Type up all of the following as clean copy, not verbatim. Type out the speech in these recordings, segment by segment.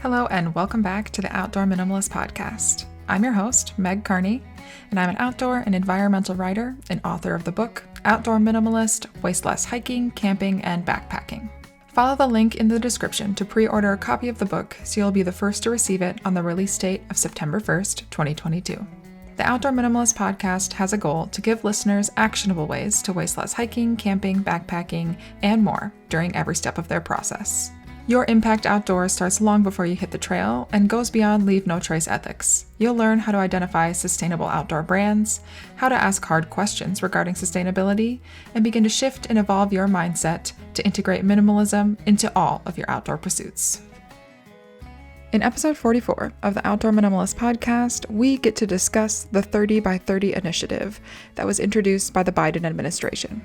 Hello and welcome back to the Outdoor Minimalist Podcast. I'm your host, Meg Carney, and I'm an outdoor and environmental writer and author of the book, Outdoor Minimalist, Waste Less Hiking, Camping, and Backpacking. Follow the link in the description to pre-order a copy of the book so you'll be the first to receive it on the release date of September 1st, 2022. The Outdoor Minimalist Podcast has a goal to give listeners actionable ways to waste less hiking, camping, backpacking, and more during every step of their process. Your impact outdoors starts long before you hit the trail and goes beyond leave no trace ethics. You'll learn how to identify sustainable outdoor brands, how to ask hard questions regarding sustainability, and begin to shift and evolve your mindset to integrate minimalism into all of your outdoor pursuits. In episode 44 of the Outdoor Minimalist Podcast, we get to discuss the 30 by 30 initiative that was introduced by the Biden administration.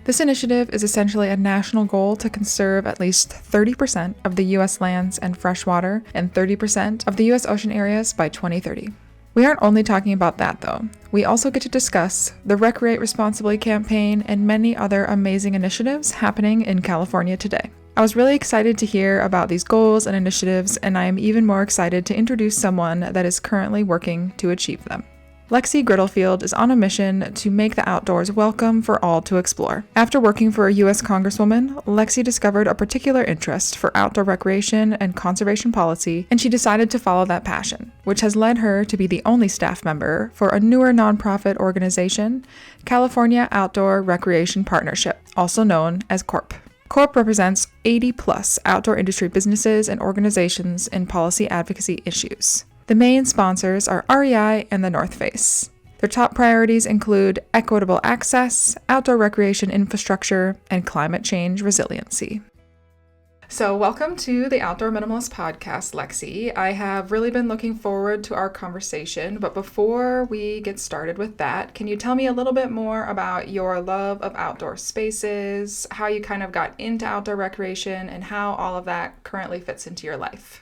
This initiative is essentially a national goal to conserve at least 30% of the U.S. lands and freshwater and 30% of the U.S. ocean areas by 2030. We aren't only talking about that though. We also get to discuss the Recreate Responsibly Campaign and many other amazing initiatives happening in California today. I was really excited to hear about these goals and initiatives, and I am even more excited to introduce someone that is currently working to achieve them. Lexie Gritlefeld is on a mission to make the outdoors welcome for all to explore. After working for a U.S. Congresswoman, Lexie discovered a particular interest for outdoor recreation and conservation policy, and she decided to follow that passion, which has led her to be the only staff member for a newer nonprofit organization, California Outdoor Recreation Partnership, also known as CORP. CORP represents 80-plus outdoor industry businesses and organizations in policy advocacy issues. The main sponsors are REI and the North Face. Their top priorities include equitable access, outdoor recreation infrastructure, and climate change resiliency. So welcome to the Outdoor Minimalist Podcast, Lexie. I have really been looking forward to our conversation, but before we get started with that, can you tell me a little bit more about your love of outdoor spaces, how you kind of got into outdoor recreation, and how all of that currently fits into your life?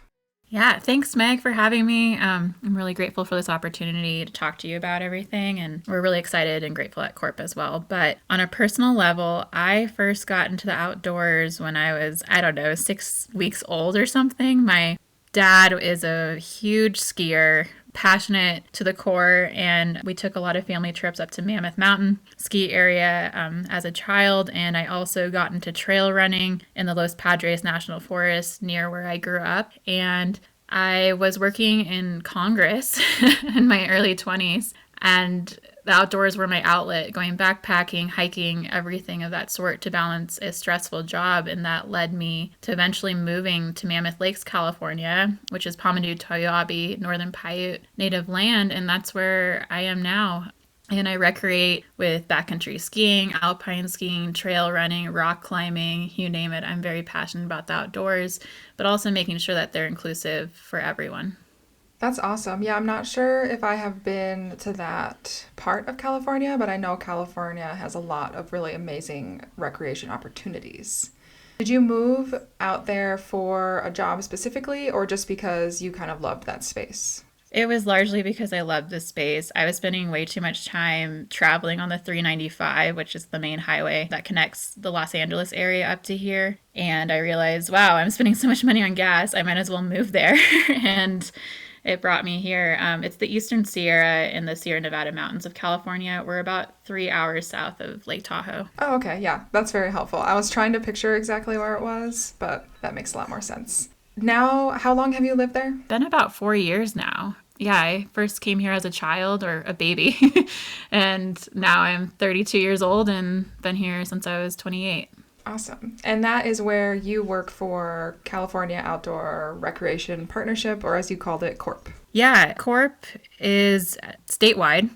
Yeah, thanks, Meg, for having me. I'm really grateful for this opportunity to talk to you about everything, and we're really excited and grateful at CORP as well. But on a personal level, I first got into the outdoors when I was, 6 weeks old or something. My dad is a huge skier, passionate to the core, and we took a lot of family trips up to Mammoth Mountain ski area as a child, and I also got into trail running in the Los Padres National Forest near where I grew up, and I was working in Congress in my early 20s, and the outdoors were my outlet, going backpacking, hiking, everything of that sort to balance a stressful job. And that led me to eventually moving to Mammoth Lakes, California, which is Pamadue, Toyabe, Northern Paiute native land. And that's where I am now. And I recreate with backcountry skiing, alpine skiing, trail running, rock climbing, you name it. I'm very passionate about the outdoors, but also making sure that they're inclusive for everyone. That's awesome. Yeah, I'm not sure if I have been to that part of California, but I know California has a lot of really amazing recreation opportunities. Did you move out there for a job specifically, or just because you kind of loved that space? It was largely because I loved this space. I was spending way too much time traveling on the 395, which is the main highway that connects the Los Angeles area up to here. And I realized, wow, I'm spending so much money on gas. I might as well move there. And it brought me here. It's the Eastern Sierra in the Sierra Nevada mountains of California. We're about 3 hours south of Lake Tahoe. Oh, okay. Yeah, that's very helpful. I was trying to picture exactly where it was, but that makes a lot more sense. Now, how long have you lived there? Been about 4 years now. Yeah, I first came here as a child or a baby, and now I'm 32 years old and been here since I was 28. Awesome. And that is where you work for California Outdoor Recreation Partnership, or as you called it, CORP. Yeah, CORP is statewide.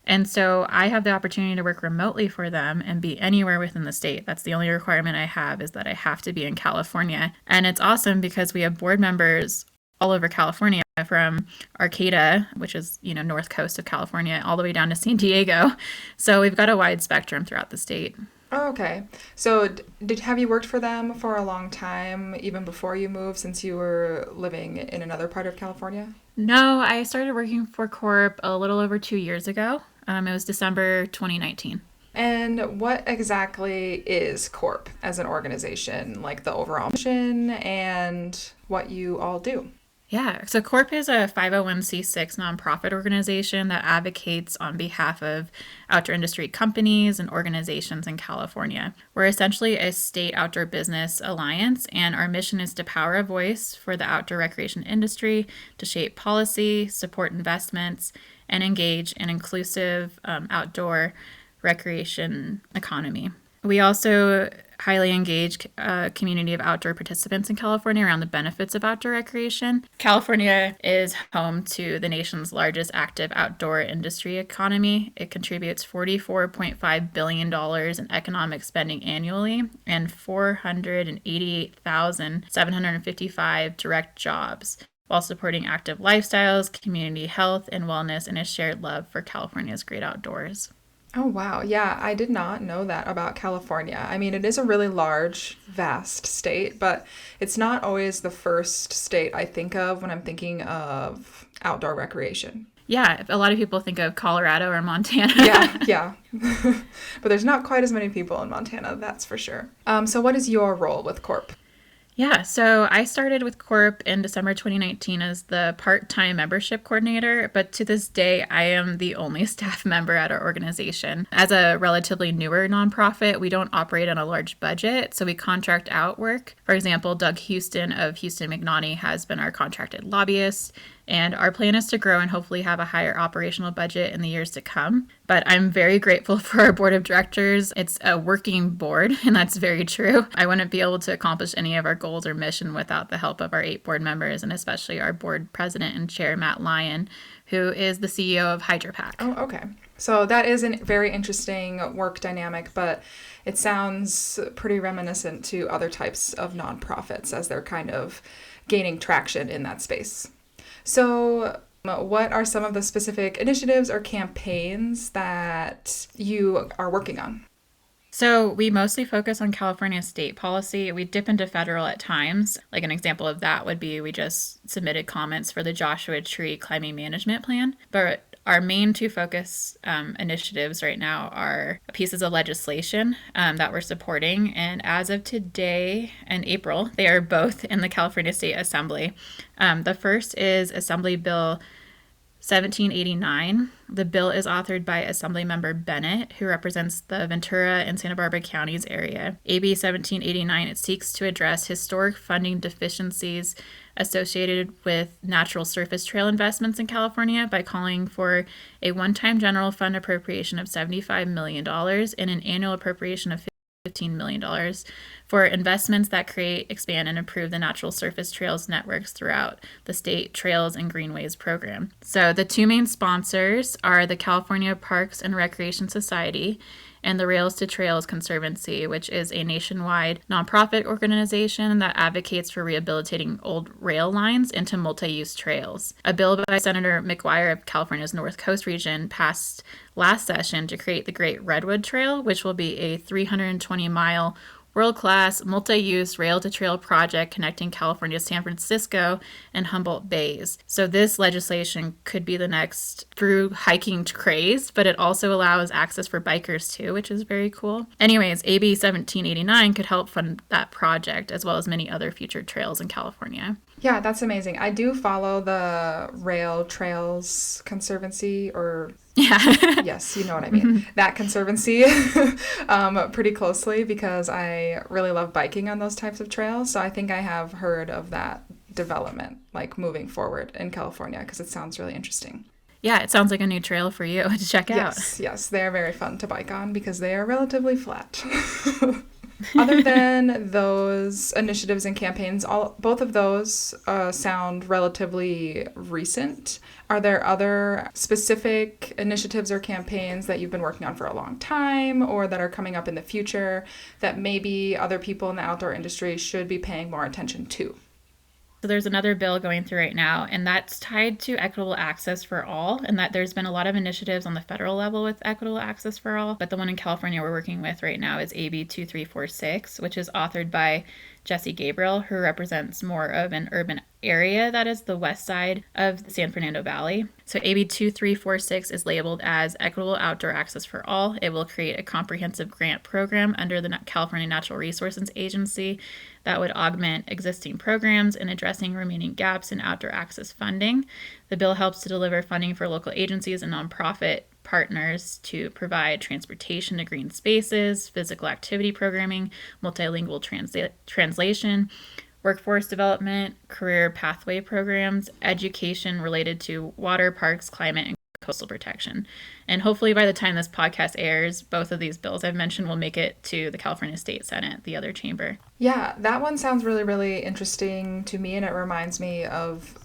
And so I have the opportunity to work remotely for them and be anywhere within the state. That's the only requirement I have, is that I have to be in California. And it's awesome because we have board members all over California, from Arcata, which is, north coast of California, all the way down to San Diego. So we've got a wide spectrum throughout the state. Oh, okay. So have you worked for them for a long time, even before you moved, since you were living in another part of California? No, I started working for CORP a little over 2 years ago. It was December 2019. And what exactly is CORP as an organization, like the overall mission and what you all do? Yeah, so CORP is a 501c6 nonprofit organization that advocates on behalf of outdoor industry companies and organizations in California. We're essentially a state outdoor business alliance, and our mission is to power a voice for the outdoor recreation industry, to shape policy, support investments, and engage an inclusive outdoor recreation economy. We also highly engage a community of outdoor participants in California around the benefits of outdoor recreation. California is home to the nation's largest active outdoor industry economy. It contributes $44.5 billion in economic spending annually and 488,755 direct jobs, while supporting active lifestyles, community health and wellness, and a shared love for California's great outdoors. Oh, wow. Yeah, I did not know that about California. I mean, it is a really large, vast state, but it's not always the first state I think of when I'm thinking of outdoor recreation. Yeah, a lot of people think of Colorado or Montana. Yeah. But there's not quite as many people in Montana, that's for sure. So what is your role with CORP? Yeah, so I started with CORP in December 2019 as the part-time membership coordinator, but to this day, I am the only staff member at our organization. As a relatively newer nonprofit, we don't operate on a large budget, so we contract out work. For example, Doug Houston of Houston McNaughty has been our contracted lobbyist, and our plan is to grow and hopefully have a higher operational budget in the years to come. But I'm very grateful for our board of directors. It's a working board, and that's very true. I wouldn't be able to accomplish any of our goals or mission without the help of our 8 board members, and especially our board president and chair, Matt Lyon, who is the CEO of HydroPack. Oh, okay. So that is a very interesting work dynamic, but it sounds pretty reminiscent to other types of nonprofits as they're kind of gaining traction in that space. So what are some of the specific initiatives or campaigns that you are working on? So we mostly focus on California state policy. We dip into federal at times. Like an example of that would be we just submitted comments for the Joshua Tree Climbing Management Plan. But our main 2 focus initiatives right now are pieces of legislation that we're supporting. And as of today and April, they are both in the California State Assembly. The first is Assembly Bill 1789. The bill is authored by Assemblymember Bennett, who represents the Ventura and Santa Barbara counties area. AB 1789, it seeks to address historic funding deficiencies associated with natural surface trail investments in California by calling for a one-time general fund appropriation of $75 million and an annual appropriation of $15 million for investments that create, expand, and improve the natural surface trails networks throughout the state trails and greenways program. So the 2 main sponsors are the California Parks and Recreation Society and the Rails to Trails Conservancy, which is a nationwide nonprofit organization that advocates for rehabilitating old rail lines into multi-use trails. A bill by Senator McGuire of California's North Coast region passed last session to create the Great Redwood Trail, which will be a 320-mile world-class multi-use rail-to-trail project connecting California's San Francisco and Humboldt Bays. So this legislation could be the next through hiking craze, but it also allows access for bikers too, which is very cool. Anyways, AB 1789 could help fund that project as well as many other future trails in California. Yeah, that's amazing. I do follow the Rail Trails Conservancy, or yes, you know what I mean. That conservancy pretty closely because I really love biking on those types of trails. So I think I have heard of that development, like moving forward in California, because it sounds really interesting. Yeah, it sounds like a new trail for you to check out. Yes, they are very fun to bike on because they are relatively flat. Other than those initiatives and campaigns, both of those sound relatively recent. Are there other specific initiatives or campaigns that you've been working on for a long time or that are coming up in the future that maybe other people in the outdoor industry should be paying more attention to? So there's another bill going through right now, and that's tied to equitable access for all, and that there's been a lot of initiatives on the federal level with equitable access for all, but the one in California we're working with right now is AB 2346, which is authored by Jesse Gabriel, who represents more of an urban area that is the west side of the San Fernando Valley. So AB 2346 is labeled as Equitable Outdoor Access for All. It will create a comprehensive grant program under the California Natural Resources Agency that would augment existing programs in addressing remaining gaps in outdoor access funding. The bill helps to deliver funding for local agencies and nonprofit partners to provide transportation to green spaces, physical activity programming, multilingual translation, workforce development, career pathway programs, education related to water, parks, climate, and coastal protection. And hopefully by the time this podcast airs, both of these bills I've mentioned will make it to the California State Senate, the other chamber. Yeah, that one sounds really, really interesting to me, and it reminds me of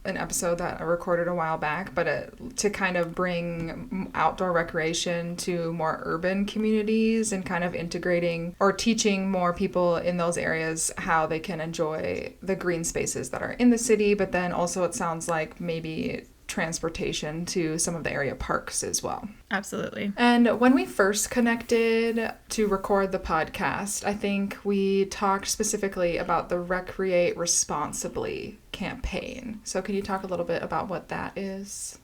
an episode that I recorded a while back, but to kind of bring outdoor recreation to more urban communities and kind of integrating or teaching more people in those areas how they can enjoy the green spaces that are in the city, but then also it sounds like maybe transportation to some of the area parks as well. Absolutely. And when we first connected to record the podcast, I think we talked specifically about the Recreate Responsibly campaign. So can you talk a little bit about what that is?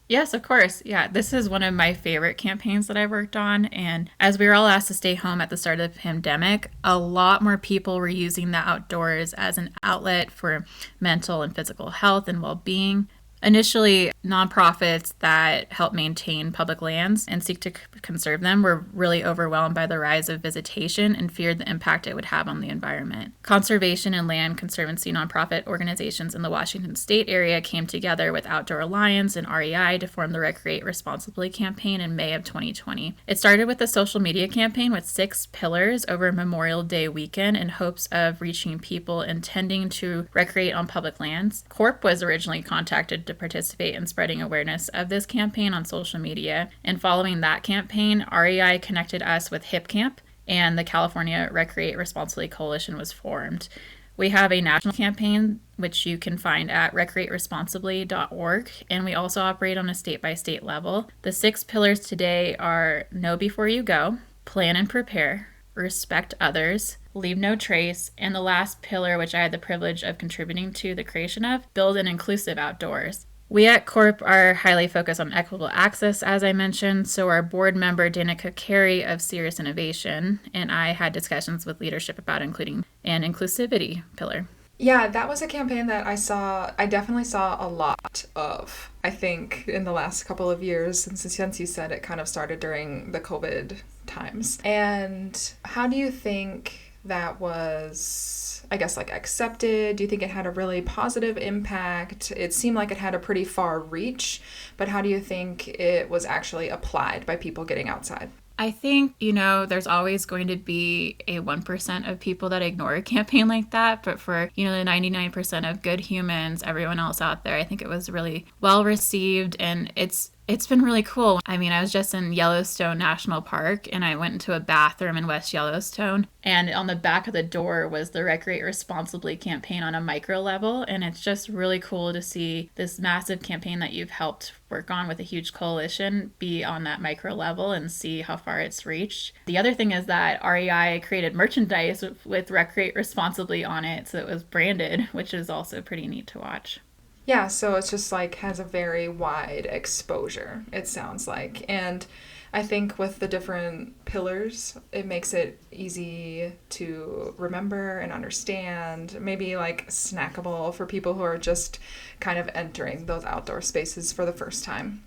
Yes, of course. Yeah, this is one of my favorite campaigns that I've worked on. And as we were all asked to stay home at the start of the pandemic, a lot more people were using the outdoors as an outlet for mental and physical health and well-being. Initially, nonprofits that help maintain public lands and seek to conserve them were really overwhelmed by the rise of visitation and feared the impact it would have on the environment. Conservation and land conservancy nonprofit organizations in the Washington State area came together with Outdoor Alliance and REI to form the Recreate Responsibly campaign in May of 2020. It started with a social media campaign with 6 pillars over Memorial Day weekend in hopes of reaching people intending to recreate on public lands. CORP was originally contacted to participate in spreading awareness of this campaign on social media. And following that campaign, REI connected us with Hip Camp, and the California Recreate Responsibly Coalition was formed. We have a national campaign, which you can find at recreateresponsibly.org, and we also operate on a state-by-state level. The 6 pillars today are Know Before You Go, Plan and Prepare, Respect Others, Leave No Trace, and the last pillar, which I had the privilege of contributing to the creation of, Build an Inclusive Outdoors. We at CORP are highly focused on equitable access, as I mentioned, so our board member, Danica Carey of Serious Innovation, and I had discussions with leadership about including an inclusivity pillar. Yeah, that was a campaign that I definitely saw a lot of, I think, in the last couple of years, and since you said it kind of started during the COVID times. And how do you think that was, I guess, like accepted? Do you think it had a really positive impact? It seemed like it had a pretty far reach, but how do you think it was actually applied by people getting outside? I think, there's always going to be a 1% of people that ignore a campaign like that. But for, the 99% of good humans, everyone else out there, I think it was really well received, and it's been really cool. I mean, I was just in Yellowstone National Park, and I went into a bathroom in West Yellowstone, and on the back of the door was the Recreate Responsibly campaign on a micro level, and it's just really cool to see this massive campaign that you've helped work on with a huge coalition be on that micro level and see how far it's reached. The other thing is that REI created merchandise with Recreate Responsibly on it, so it was branded, which is also pretty neat to watch. Yeah, so it's just like has a very wide exposure, it sounds like. And I think with the different pillars, it makes it easy to remember and understand, maybe like snackable for people who are just kind of entering those outdoor spaces for the first time.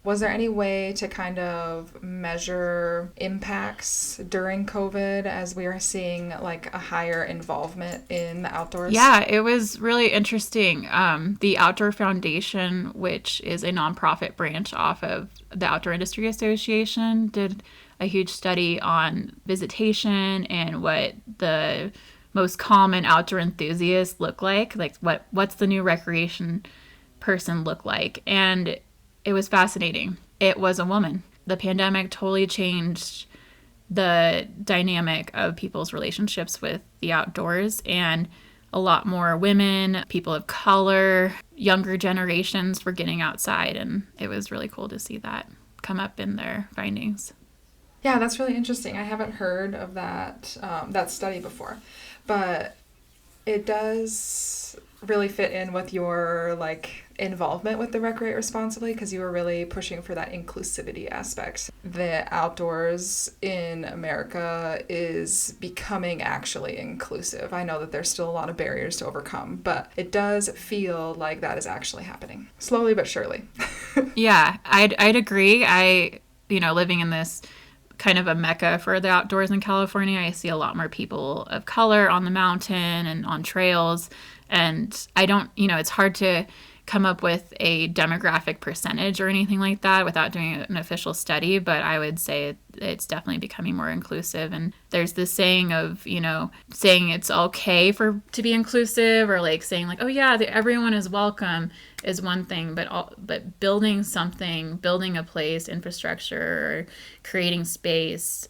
Was there any way to kind of measure impacts during COVID as we are seeing like a higher involvement in the outdoors? Yeah, it was really interesting. The Outdoor Foundation, which is a nonprofit branch off of the Outdoor Industry Association, did a huge study on visitation and what the most common outdoor enthusiasts look like what's the new recreation person look like. And it was fascinating. It was a woman. The pandemic totally changed the dynamic of people's relationships with the outdoors, and a lot more women, people of color, younger generations were getting outside, and it was really cool to see that come up in their findings. Yeah, that's really interesting. I haven't heard of that study before, but It does really fit in with your involvement with the Recreate Responsibly, because you were really pushing for that inclusivity aspect. The outdoors in America is becoming actually inclusive. I know that there's still a lot of barriers to overcome, but it does feel like that is actually happening slowly but surely. Yeah, I'd agree. Living in this kind of a mecca for the outdoors in California, I see a lot more people of color on the mountain and on trails. And it's hard to come up with a demographic percentage or anything like that without doing an official study, but I would say it's definitely becoming more inclusive. And there's this saying of, saying it's okay to be inclusive, or saying oh yeah, everyone is welcome is one thing, but building a place, infrastructure, or creating space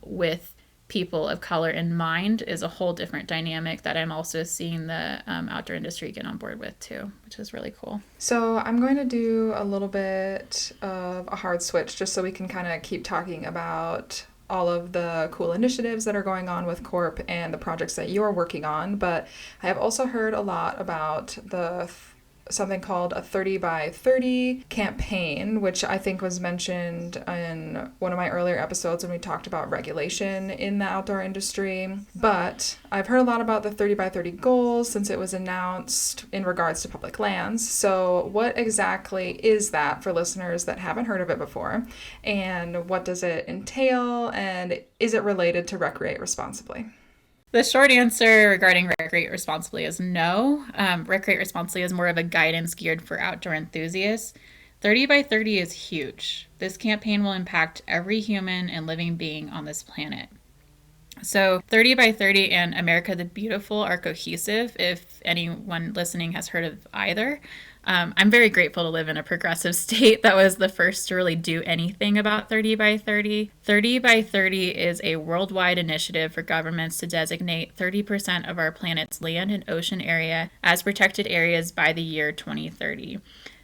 with people of color in mind is a whole different dynamic that I'm also seeing the outdoor industry get on board with too, which is really cool. So I'm going to do a little bit of a hard switch just so we can kind of keep talking about all of the cool initiatives that are going on with CORP and the projects that you're working on. But I have also heard a lot about something called a 30 by 30 campaign, which I think was mentioned in one of my earlier episodes when we talked about regulation in the outdoor industry. But I've heard a lot about the 30 by 30 goals since it was announced in regards to public lands. So what exactly is that for listeners that haven't heard of it before? And what does it entail? And is it related to Recreate Responsibly? The short answer regarding Recreate Responsibly is no. Recreate Responsibly is more of a guidance geared for outdoor enthusiasts. 30 by 30 is huge. This campaign will impact every human and living being on this planet. So 30 by 30 and America the Beautiful are cohesive, if anyone listening has heard of either. I'm very grateful to live in a progressive state that was the first to really do anything about 30 by 30. 30 by 30 is a worldwide initiative for governments to designate 30% of our planet's land and ocean area as protected areas by the year 2030.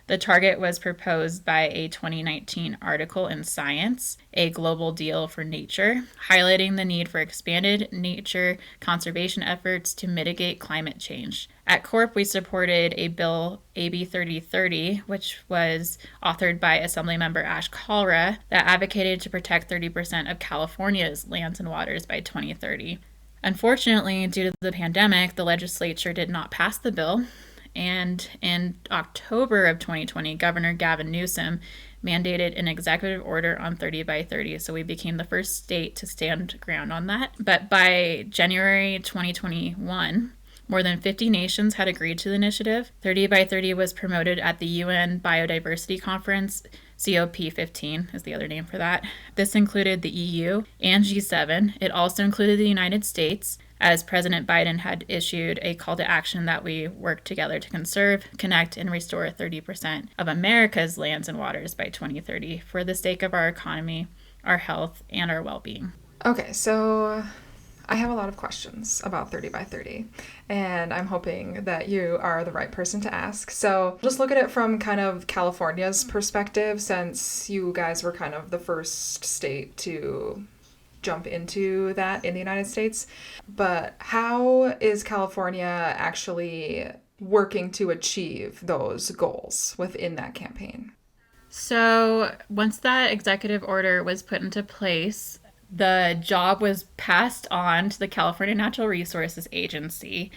The target was proposed by a 2019 article in Science, A Global Deal for Nature, highlighting the need for expanded nature conservation efforts to mitigate climate change. At CORP, we supported a bill, AB 3030, which was authored by Assemblymember Ash Kalra, that advocated to protect 30% of California's lands and waters by 2030. Unfortunately, due to the pandemic, the legislature did not pass the bill. And in October of 2020, Governor Gavin Newsom mandated an executive order on 30 by 30. So we became the first state to stand ground on that. But by January 2021, more than 50 nations had agreed to the initiative. 30 by 30 was promoted at the UN Biodiversity Conference. COP15 is the other name for that. This included the EU and G7. It also included the United States, as President Biden had issued a call to action that we work together to conserve, connect, and restore 30% of America's lands and waters by 2030 for the sake of our economy, our health, and our well-being. Okay, so I have a lot of questions about 30 by 30, and I'm hoping that you are the right person to ask. So just look at it from kind of California's perspective, since you guys were kind of the first state to jump into that in the United States. But how is California actually working to achieve those goals within that campaign? So once that executive order was put into place, the job was passed on to the California Natural Resources Agency.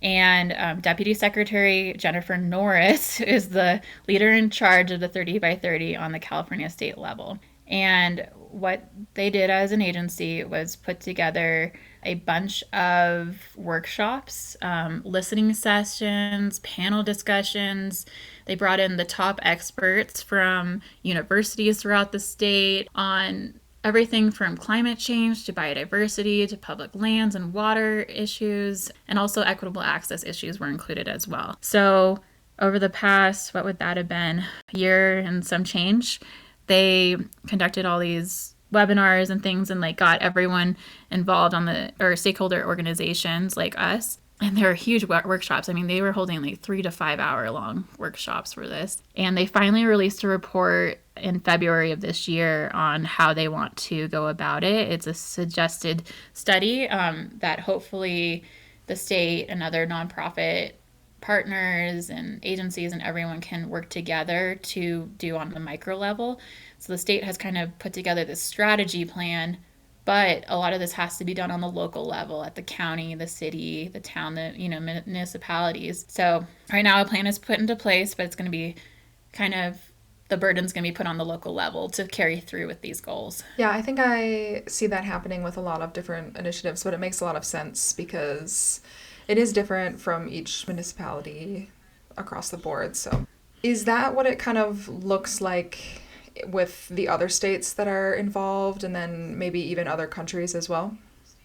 And Deputy Secretary Jennifer Norris is the leader in charge of the 30 by 30 on the California state level. And what they did as an agency was put together a bunch of workshops, listening sessions, panel discussions. They brought in the top experts from universities throughout the state on everything from climate change to biodiversity to public lands and water issues, and also equitable access issues were included as well. So over the past, what would that have been, year and some change, they conducted all these webinars and things and got everyone involved or stakeholder organizations like us. And they were huge workshops. I mean, they were holding 3 to 5 hour long workshops for this. And they finally released a report in February of this year on how they want to go about it. It's a suggested study that hopefully the state and other nonprofit partners and agencies and everyone can work together to do on the micro level. So the state has kind of put together this strategy plan, but a lot of this has to be done on the local level at the county, the city, the town, the municipalities. So right now a plan is put into place, but it's going to be kind of the burden's going to be put on the local level to carry through with these goals. Yeah, I think I see that happening with a lot of different initiatives, but it makes a lot of sense because it is different from each municipality across the board. So is that what it kind of looks like with the other states that are involved, and then maybe even other countries as well?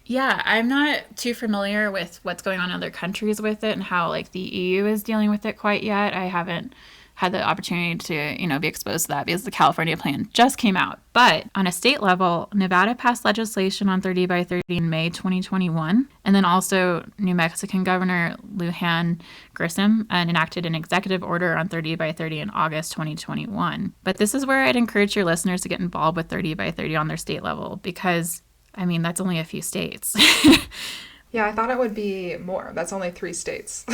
Yeah, I'm not too familiar with what's going on in other countries with it and how like the EU is dealing with it quite yet. I haven't had the opportunity to, be exposed to that because the California plan just came out. But on a state level, Nevada passed legislation on 30 by 30 in May 2021. And then also New Mexican Governor Lujan Grisham enacted an executive order on 30 by 30 in August 2021. But this is where I'd encourage your listeners to get involved with 30 by 30 on their state level because, that's only a few states. Yeah, I thought it would be more. That's only 3 states.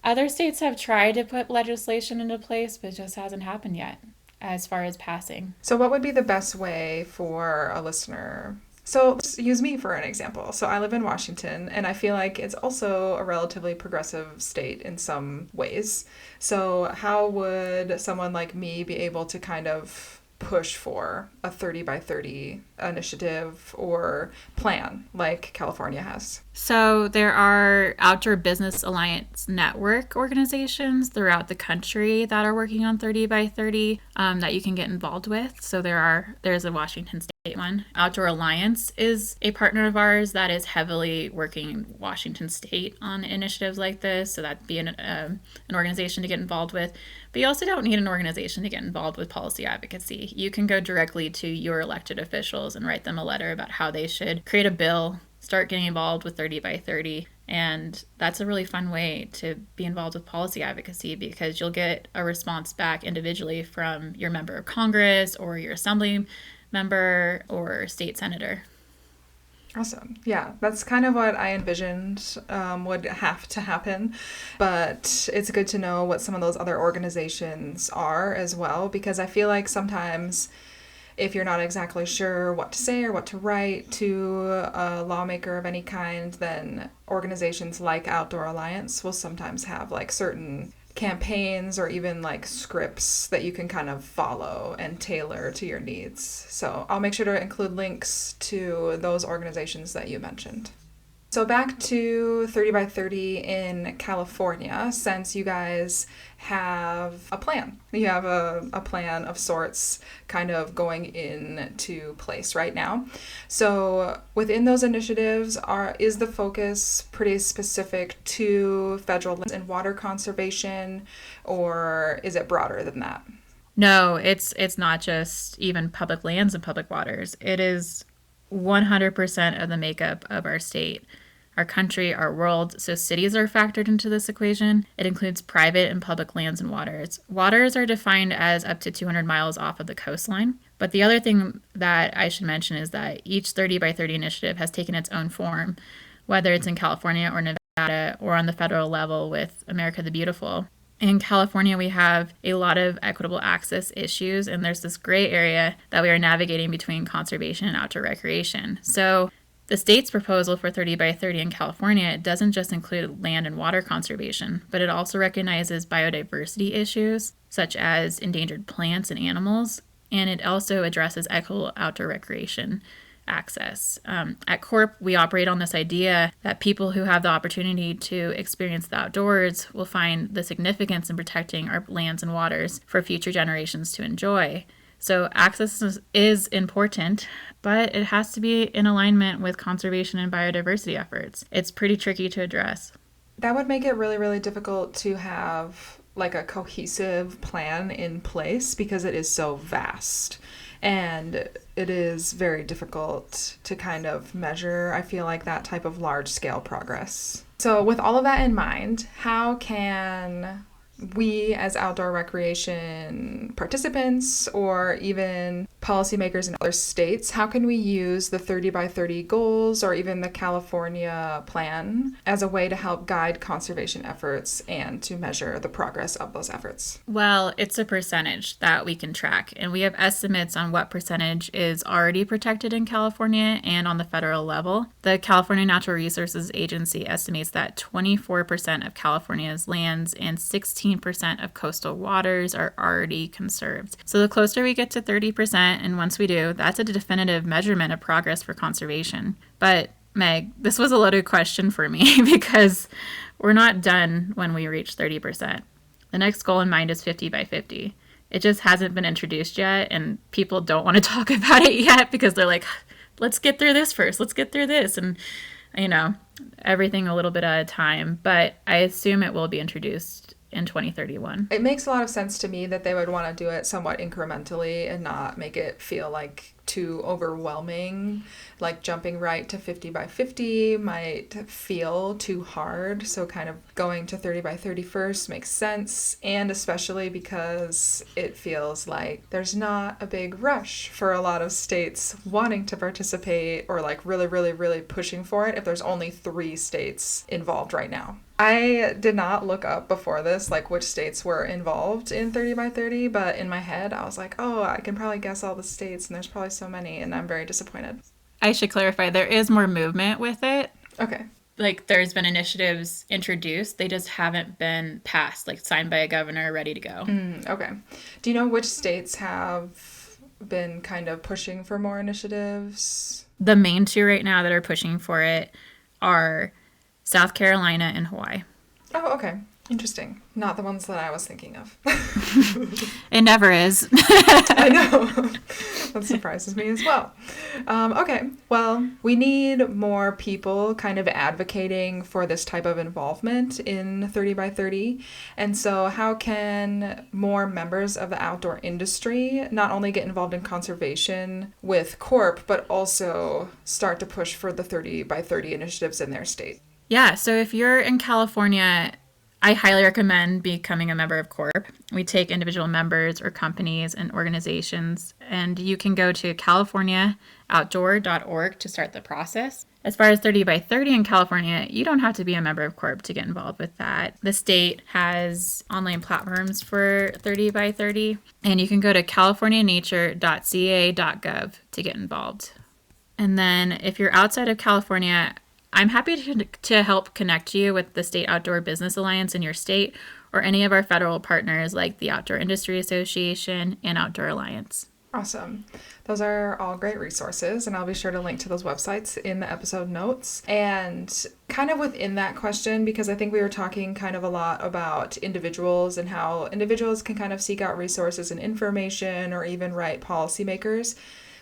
Other states have tried to put legislation into place, but it just hasn't happened yet as far as passing. So what would be the best way for a listener? So let's use me for an example. So I live in Washington, and I feel like it's also a relatively progressive state in some ways. So how would someone like me be able to kind of push for a 30 by 30 initiative or plan like California has? So there are Outdoor Business Alliance Network organizations throughout the country that are working on 30 by 30 that you can get involved with. So there's a Washington State one. Outdoor Alliance is a partner of ours that is heavily working in Washington State on initiatives like this. So that'd be an organization to get involved with. But you also don't need an organization to get involved with policy advocacy. You can go directly to your elected officials and write them a letter about how they should create a bill, start getting involved with 30 by 30. And that's a really fun way to be involved with policy advocacy because you'll get a response back individually from your member of Congress or your assembly member or state senator. Awesome. Yeah, that's kind of what I envisioned would have to happen. But it's good to know what some of those other organizations are as well, because I feel like sometimes if you're not exactly sure what to say or what to write to a lawmaker of any kind, then organizations like Outdoor Alliance will sometimes have like certain campaigns or even like scripts that you can kind of follow and tailor to your needs. So I'll make sure to include links to those organizations that you mentioned. So back to 30 by 30 in California, since you guys have a plan. You have a plan of sorts kind of going into place right now. So within those initiatives, is the focus pretty specific to federal lands and water conservation, or is it broader than that? No, it's not just even public lands and public waters. It is 100% of the makeup of our state, our country, our world. So cities are factored into this equation. It includes private and public lands and waters. Waters are defined as up to 200 miles off of the coastline. But the other thing that I should mention is that each 30 by 30 initiative has taken its own form, whether it's in California or Nevada or on the federal level with America the Beautiful. In California, we have a lot of equitable access issues, and there's this gray area that we are navigating between conservation and outdoor recreation. So the state's proposal for 30 by 30 in California doesn't just include land and water conservation, but it also recognizes biodiversity issues, such as endangered plants and animals, and it also addresses equitable outdoor recreation access. At CORP, we operate on this idea that people who have the opportunity to experience the outdoors will find the significance in protecting our lands and waters for future generations to enjoy. So access is important, but it has to be in alignment with conservation and biodiversity efforts. It's pretty tricky to address. That would make it really, really difficult to have like a cohesive plan in place because it is so vast. And it is very difficult to kind of measure, I feel like, that type of large-scale progress. So with all of that in mind, how can we as outdoor recreation participants or even policymakers in other states, how can we use the 30 by 30 goals or even the California plan as a way to help guide conservation efforts and to measure the progress of those efforts? Well, it's a percentage that we can track, and we have estimates on what percentage is already protected in California and on the federal level. The California Natural Resources Agency estimates that 24% of California's lands and 16% of coastal waters are already conserved. So the closer we get to 30%, and once we do, that's a definitive measurement of progress for conservation. But Meg, this was a loaded question for me because we're not done when we reach 30%. The next goal in mind is 50 by 50. It just hasn't been introduced yet, and people don't want to talk about it yet because they're like, let's get through this first. Let's get through this. And, everything a little bit at a time. But I assume it will be introduced in 2031. It makes a lot of sense to me that they would want to do it somewhat incrementally and not make it feel like too overwhelming. Like jumping right to 50 by 50 might feel too hard. So kind of going to 30 by 30 first makes sense. And especially because it feels like there's not a big rush for a lot of states wanting to participate or like really, really, really pushing for it if there's only 3 states involved right now. I did not look up before this, like which states were involved in 30 by 30, but in my head, I was like, oh, I can probably guess all the states, and there's probably so many, and I'm very disappointed. I should clarify, there is more movement with it. Okay. Like there's been initiatives introduced, they just haven't been passed, like signed by a governor, ready to go. Okay. Do you know which states have been kind of pushing for more initiatives? The main 2 right now that are pushing for it are South Carolina and Hawaii. Oh, okay. Interesting. Not the ones that I was thinking of. It never is. I know. That surprises me as well. Okay. Well, we need more people kind of advocating for this type of involvement in 30 by 30. And so how can more members of the outdoor industry not only get involved in conservation with CORP, but also start to push for the 30 by 30 initiatives in their state? Yeah, so if you're in California, I highly recommend becoming a member of CORP. We take individual members or companies and organizations, and you can go to californiaoutdoor.org to start the process. As far as 30 by 30 in California, you don't have to be a member of CORP to get involved with that. The state has online platforms for 30 by 30, and you can go to californianature.ca.gov to get involved. And then if you're outside of California, I'm happy to help connect you with the State Outdoor Business Alliance in your state or any of our federal partners like the Outdoor Industry Association and Outdoor Alliance. Awesome. Those are all great resources, and I'll be sure to link to those websites in the episode notes. And kind of within that question, because I think we were talking kind of a lot about individuals and how individuals can kind of seek out resources and information or even write policymakers.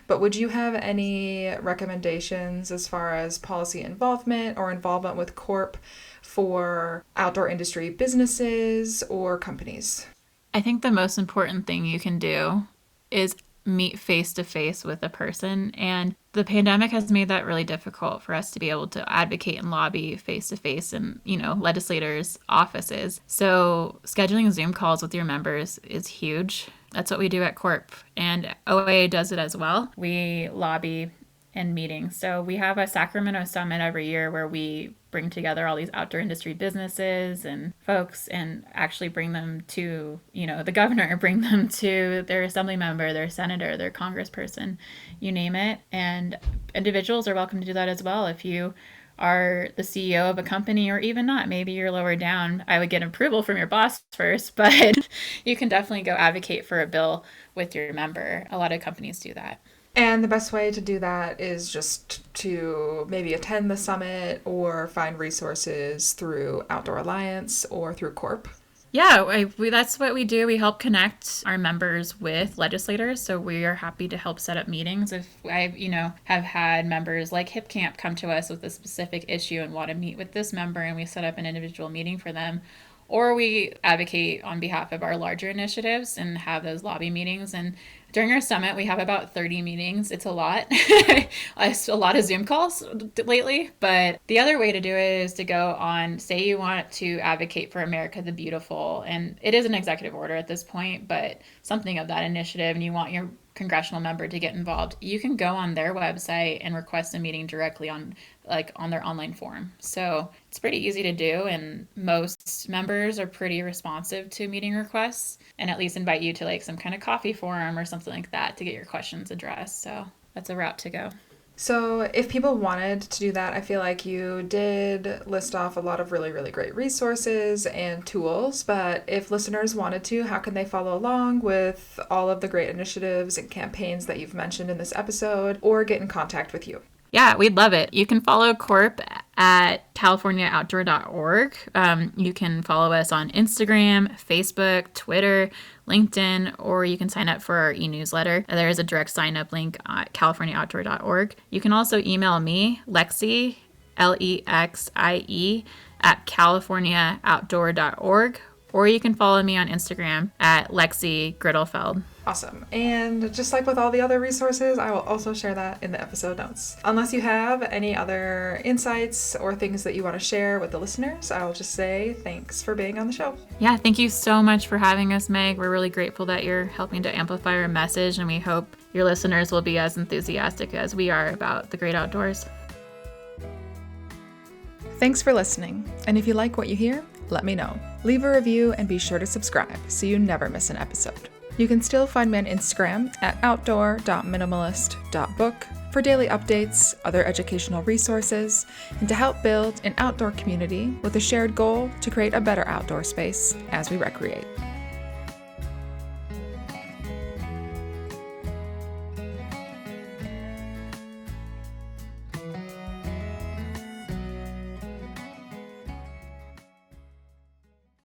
But would you have any recommendations as far as policy involvement or involvement with CORP for outdoor industry businesses or companies? I think the most important thing you can do is meet face to face with a person. And the pandemic has made that really difficult for us to be able to advocate and lobby face to face in, legislators' offices. So scheduling Zoom calls with your members is huge. That's what we do at CORP, and OA does it as well. We lobby in meetings. So we have a Sacramento Summit every year where we bring together all these outdoor industry businesses and folks and actually bring them to, the governor, bring them to their assembly member, their senator, their congressperson, you name it. And individuals are welcome to do that as well. If you are the CEO of a company or even not, maybe you're lower down, I would get approval from your boss first, but you can definitely go advocate for a bill with your member. A lot of companies do that. And the best way to do that is just to maybe attend the summit or find resources through Outdoor Alliance or through CORP. Yeah, that's what we do. We help connect our members with legislators. So we are happy to help set up meetings. If I, have had members like Hip Camp come to us with a specific issue and want to meet with this member, and we set up an individual meeting for them. or we advocate on behalf of our larger initiatives and have those lobby meetings. And during our summit, we have about 30 meetings. It's a lot. It's a lot of Zoom calls lately. But the other way to do it is to go on, say you want to advocate for America the Beautiful, and it is an executive order at this point, but something of that initiative, and you want your congressional member to get involved, you can go on their website and request a meeting directly on their online form. So it's pretty easy to do, and most members are pretty responsive to meeting requests and at least invite you to some kind of coffee forum or something like that to get your questions addressed. So that's a route to go. So if people wanted to do that, I feel like you did list off a lot of really, really great resources and tools, but if listeners wanted to, how can they follow along with all of the great initiatives and campaigns that you've mentioned in this episode, or get in contact with you? Yeah, we'd love it. You can follow CORP at californiaoutdoor.org. You can follow us on Instagram, Facebook, Twitter, LinkedIn, or you can sign up for our e-newsletter. There is a direct sign-up link at californiaoutdoor.org. You can also email me, Lexie, Lexie, at californiaoutdoor.org, or you can follow me on Instagram at Lexie Gritlefeld. Awesome. And just like with all the other resources, I will also share that in the episode notes. Unless you have any other insights or things that you want to share with the listeners, I'll just say thanks for being on the show. Yeah, thank you so much for having us, Meg. We're really grateful that you're helping to amplify our message, and we hope your listeners will be as enthusiastic as we are about the great outdoors. Thanks for listening. And if you like what you hear, let me know. Leave a review and be sure to subscribe so you never miss an episode. You can still find me on Instagram at outdoor.minimalist.book for daily updates, other educational resources, and to help build an outdoor community with a shared goal to create a better outdoor space as we recreate.